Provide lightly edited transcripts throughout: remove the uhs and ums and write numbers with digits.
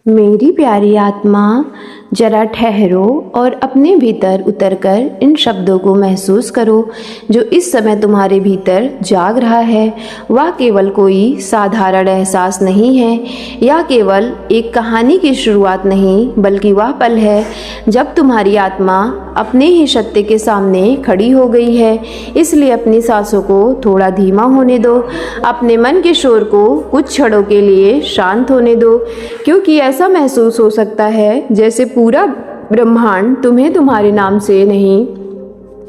मेरी प्यारी आत्मा, जरा ठहरो और अपने भीतर उतरकर इन शब्दों को महसूस करो जो इस समय तुम्हारे भीतर जाग रहा है। वह केवल कोई साधारण एहसास नहीं है या केवल एक कहानी की शुरुआत नहीं, बल्कि वह पल है जब तुम्हारी आत्मा अपने ही सत्य के सामने खड़ी हो गई है। इसलिए अपनी सांसों को थोड़ा धीमा होने दो, अपने मन के शोर को कुछ क्षणों के लिए शांत होने दो, क्योंकि ऐसा महसूस हो सकता है जैसे पूरा ब्रह्मांड तुम्हें तुम्हारे नाम से नहीं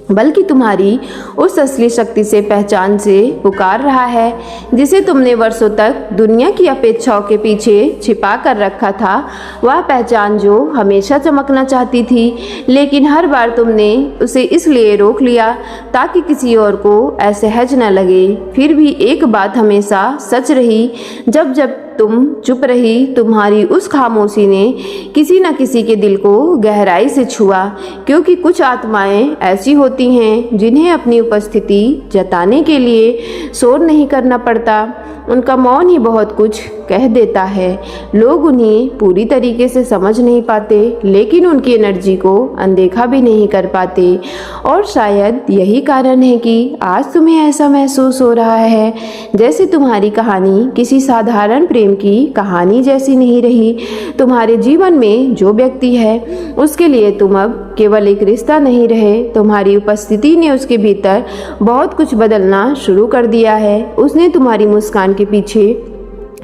बल्कि तुम्हारी उस असली शक्ति से पहचान से पुकार रहा है जिसे तुमने वर्षों तक दुनिया की अपेक्षाओं के पीछे छिपा कर रखा था। वह पहचान जो हमेशा चमकना चाहती थी, लेकिन हर बार तुमने उसे इसलिए रोक लिया ताकि किसी और को असहज न लगे। फिर भी एक बात हमेशा सच रही, जब जब तुम चुप रही, तुम्हारी उस खामोशी ने किसी न किसी के दिल को गहराई से छुआ। क्योंकि कुछ आत्माएं ऐसी होती हैं जिन्हें अपनी उपस्थिति जताने के लिए शोर नहीं करना पड़ता, उनका मौन ही बहुत कुछ कह देता है। लोग उन्हें पूरी तरीके से समझ नहीं पाते, लेकिन उनकी एनर्जी को अनदेखा भी नहीं कर पाते। और शायद यही कारण है कि आज तुम्हें ऐसा महसूस हो रहा है जैसे तुम्हारी कहानी किसी साधारण प्रेम की कहानी जैसी नहीं रही। तुम्हारे जीवन में जो व्यक्ति है उसके लिए तुम अब केवल एक रिश्ता नहीं रहे, तुम्हारी उपस्थिति ने उसके भीतर बहुत कुछ बदलना शुरू कर दिया है। उसने तुम्हारी मुस्कान के पीछे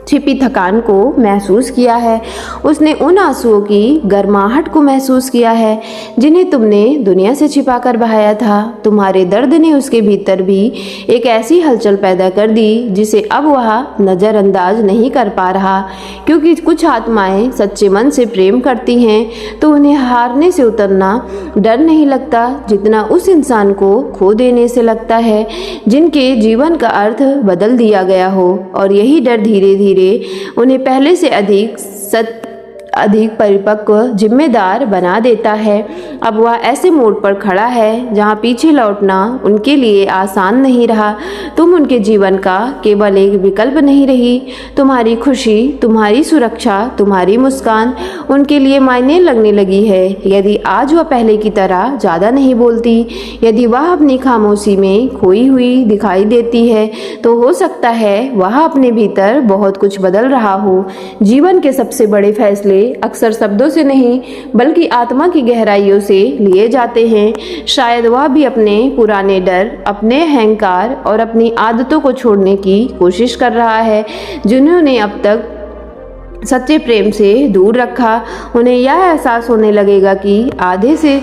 छिपी थकान को महसूस किया है, उसने उन आंसुओं की गर्माहट को महसूस किया है जिन्हें तुमने दुनिया से छिपा कर बहाया था। तुम्हारे दर्द ने उसके भीतर भी एक ऐसी हलचल पैदा कर दी जिसे अब वह नज़रअंदाज नहीं कर पा रहा। क्योंकि कुछ आत्माएं सच्चे मन से प्रेम करती हैं तो उन्हें हारने से उतरना डर नहीं लगता जितना उस इंसान को खो देने से लगता है जिनके जीवन का अर्थ बदल दिया गया हो। और यही डर धीरे धीरे उन्हें पहले से अधिक परिपक्व जिम्मेदार बना देता है। अब वह ऐसे मोड़ पर खड़ा है जहां पीछे लौटना उनके लिए आसान नहीं रहा। तुम उनके जीवन का केवल एक विकल्प नहीं रही, तुम्हारी खुशी, तुम्हारी सुरक्षा, तुम्हारी मुस्कान उनके लिए मायने लगने लगी है। यदि आज वह पहले की तरह ज़्यादा नहीं बोलती, यदि वह अपनी खामोशी में खोई हुई दिखाई देती है, तो हो सकता है वह अपने भीतर बहुत कुछ बदल रहा हो। जीवन के सबसे बड़े फैसले अक्सर शब्दों से नहीं बल्कि आत्मा की गहराइयों से लिए जाते हैं। शायद वह भी अपने पुराने डर, अपने अहंकार और अपनी आदतों को छोड़ने की कोशिश कर रहा है जिन्होंने अब तक सच्चे प्रेम से दूर रखा। उन्हें यह एहसास होने लगेगा कि आधे से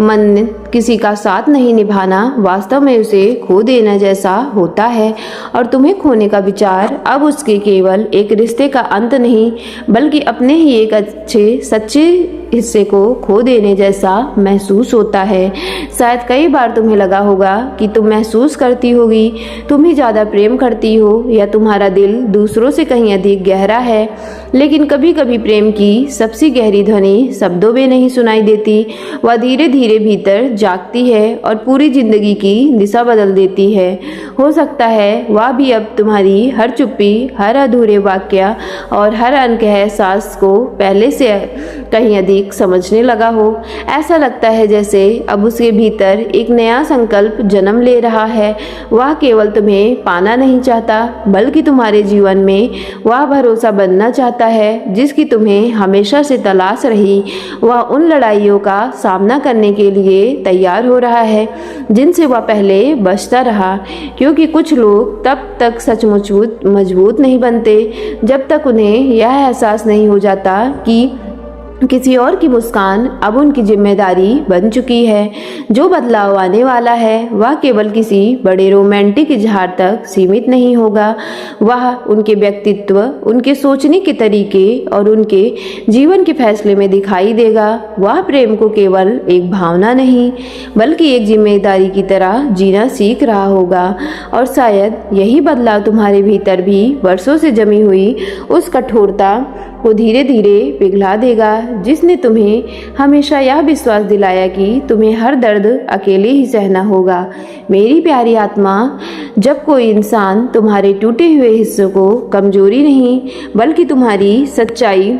मन किसी का साथ नहीं निभाना वास्तव में उसे खो देना जैसा होता है। और तुम्हें खोने का विचार अब उसके केवल एक रिश्ते का अंत नहीं बल्कि अपने ही एक अच्छे सच्चे हिस्से को खो देने जैसा महसूस होता है। शायद कई बार तुम्हें लगा होगा कि तुम महसूस करती होगी तुम ही ज़्यादा प्रेम करती हो या तुम्हारा दिल दूसरों से कहीं अधिक गहरा है, लेकिन कभी कभी प्रेम की सबसे गहरी ध्वनि शब्दों में नहीं सुनाई देती। वह धीरे धीरे भीतर जागती है और पूरी जिंदगी की दिशा बदल देती है। हो सकता है वह भी अब तुम्हारी हर चुप्पी, हर अधूरे वाक्य और हर अनकहे एहसास को पहले से कहीं अधिक समझने लगा हो। ऐसा लगता है जैसे अब उसके भीतर एक नया संकल्प जन्म ले रहा है। वह केवल तुम्हें पाना नहीं चाहता बल्कि तुम्हारे जीवन में वह भरोसा बनना चाहता है जिसकी तुम्हें हमेशा से तलाश रही। वह उन लड़ाइयों का सामना करने के लिए तैयार हो रहा है जिनसे वह पहले बचता रहा। क्योंकि कुछ लोग तब तक सचमुच मजबूत नहीं बनते जब तक उन्हें यह एहसास नहीं हो जाता कि किसी और की मुस्कान अब उनकी जिम्मेदारी बन चुकी है। जो बदलाव आने वाला है वह केवल किसी बड़े रोमांटिक इजहार तक सीमित नहीं होगा। वह उनके व्यक्तित्व, उनके सोचने के तरीके और उनके जीवन के फैसले में दिखाई देगा। वह प्रेम को केवल एक भावना नहीं बल्कि एक जिम्मेदारी की तरह जीना सीख रहा होगा। और शायद यही बदलाव तुम्हारे भीतर भी वर्षों से जमी हुई उस कठोरता को धीरे धीरे पिघला देगा जिसने तुम्हें हमेशा यह विश्वास दिलाया कि तुम्हें हर दर्द अकेले ही सहना होगा। मेरी प्यारी आत्मा, जब कोई इंसान तुम्हारे टूटे हुए हिस्सों को कमजोरी नहीं बल्कि तुम्हारी सच्चाई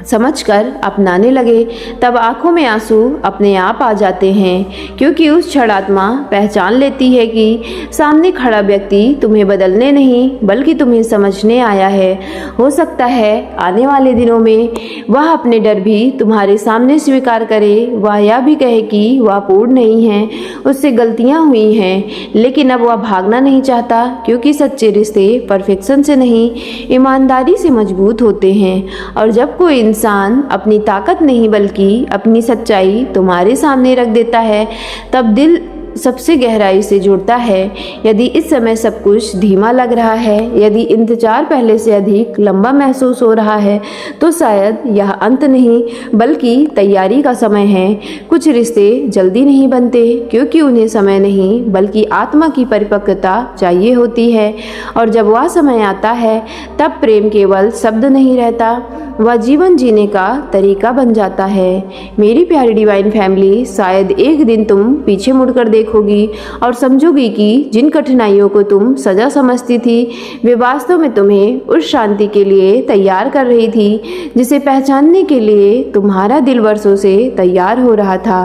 समझकर अपनाने लगे, तब आंखों में आंसू अपने आप आ जाते हैं, क्योंकि उस क्षण आत्मा पहचान लेती है कि सामने खड़ा व्यक्ति तुम्हें बदलने नहीं बल्कि तुम्हें समझने आया है। हो सकता है आने वाले दिनों में वह अपने डर भी तुम्हारे सामने स्वीकार करे, वह यह भी कहे कि वह पूर्ण नहीं है, उससे गलतियां हुई हैं, लेकिन अब वह भागना नहीं चाहता, क्योंकि सच्चे रिश्ते परफेक्शन से नहीं ईमानदारी से मजबूत होते हैं। और जब कोई इंसान अपनी ताकत नहीं बल्कि अपनी सच्चाई तुम्हारे सामने रख देता है, तब दिल सबसे गहराई से जुड़ता है। यदि इस समय सब कुछ धीमा लग रहा है, यदि इंतजार पहले से अधिक लंबा महसूस हो रहा है, तो शायद यह अंत नहीं बल्कि तैयारी का समय है। कुछ रिश्ते जल्दी नहीं बनते, क्योंकि उन्हें समय नहीं बल्कि आत्मा की परिपक्वता चाहिए होती है। और जब वह समय आता है, तब प्रेम केवल शब्द नहीं रहता, वह जीवन जीने का तरीका बन जाता है। मेरी प्यारी डिवाइन फैमिली, शायद एक दिन तुम पीछे मुड़कर देखोगी और समझोगी कि जिन कठिनाइयों को तुम सजा समझती थी, वे वास्तव में तुम्हें उस शांति के लिए तैयार कर रही थी जिसे पहचानने के लिए तुम्हारा दिल वर्षों से तैयार हो रहा था।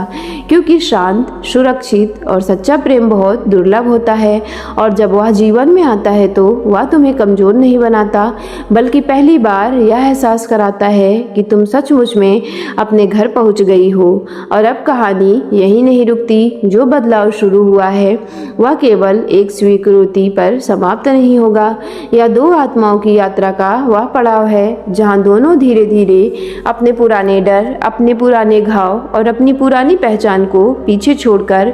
क्योंकि शांत, सुरक्षित और सच्चा प्रेम बहुत दुर्लभ होता है, और जब वह जीवन में आता है तो वह तुम्हें कमजोर नहीं बनाता, बल्कि पहली बार यह एहसास कराता है कि तुम सचमुच में अपने घर पहुंच गई हो। और अब कहानी यही नहीं रुकती, जो बदलाव शुरू हुआ है वह केवल एक स्वीकृति पर समाप्त नहीं होगा। यह दो आत्माओं की यात्रा का वह पड़ाव है जहां दोनों धीरे धीरे अपने पुराने डर, अपने पुराने घाव और अपनी पुरानी पहचान को पीछे छोड़कर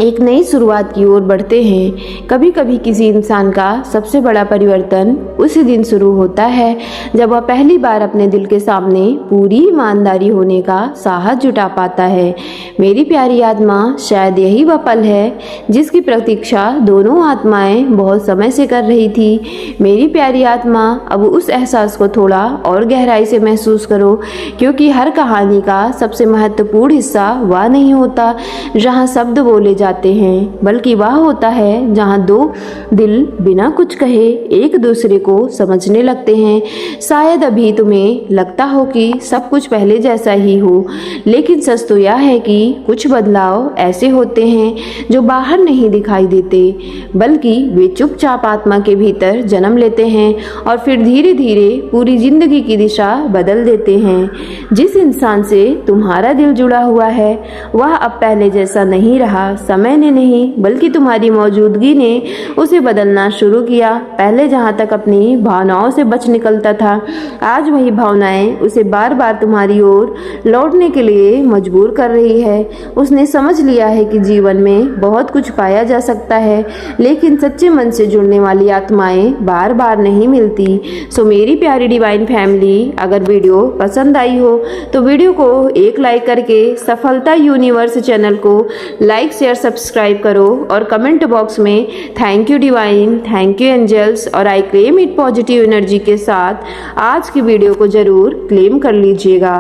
एक नई शुरुआत की ओर बढ़ते हैं। कभी कभी किसी इंसान का सबसे बड़ा परिवर्तन उसी दिन शुरू होता है जब वह पहली बार अपने दिल के सामने पूरी ईमानदारी होने का साहस जुटा पाता है। मेरी प्यारी आत्मा, शायद यही वह पल है जिसकी प्रतीक्षा दोनों आत्माएं बहुत समय से कर रही थी। मेरी प्यारी आत्मा, अब उस एहसास को थोड़ा और गहराई से महसूस करो, क्योंकि हर कहानी का सबसे महत्वपूर्ण हिस्सा वह नहीं होता जहाँ शब्द बोले जाते हैं, बल्कि वह होता है जहां दो दिल बिना कुछ कहे एक दूसरे को समझने लगते हैं। शायद अभी तुम्हें लगता हो कि सब कुछ पहले जैसा ही हो, लेकिन सच तो यह है कि कुछ बदलाव ऐसे होते हैं जो बाहर नहीं दिखाई देते, बल्कि वे चुपचाप आत्मा के भीतर जन्म लेते हैं और फिर धीरे धीरे पूरी जिंदगी की दिशा बदल देते हैं। जिस इंसान से तुम्हारा दिल जुड़ा हुआ है वह अब पहले जैसा नहीं रहा। समय ने नहीं बल्कि तुम्हारी मौजूदगी ने उसे बदलना शुरू किया। पहले जहां तक अपनी भावनाओं से बच निकलता था, आज वही भावनाएं उसे बार बार तुम्हारी ओर लौटने के लिए मजबूर कर रही है। उसने समझ लिया है कि जीवन में बहुत कुछ पाया जा सकता है, लेकिन सच्चे मन से जुड़ने वाली आत्माएं बार बार नहीं मिलती। सो मेरी प्यारी डिवाइन फैमिली, अगर वीडियो पसंद आई हो तो वीडियो को एक लाइक करके सफलता यूनिवर्स चैनल को लाइक, शेयर, सब्सक्राइब करो और कमेंट बॉक्स में thank you divine, thank you angels और I claim it positive energy के साथ आज की वीडियो को जरूर क्लेम कर लीजिएगा।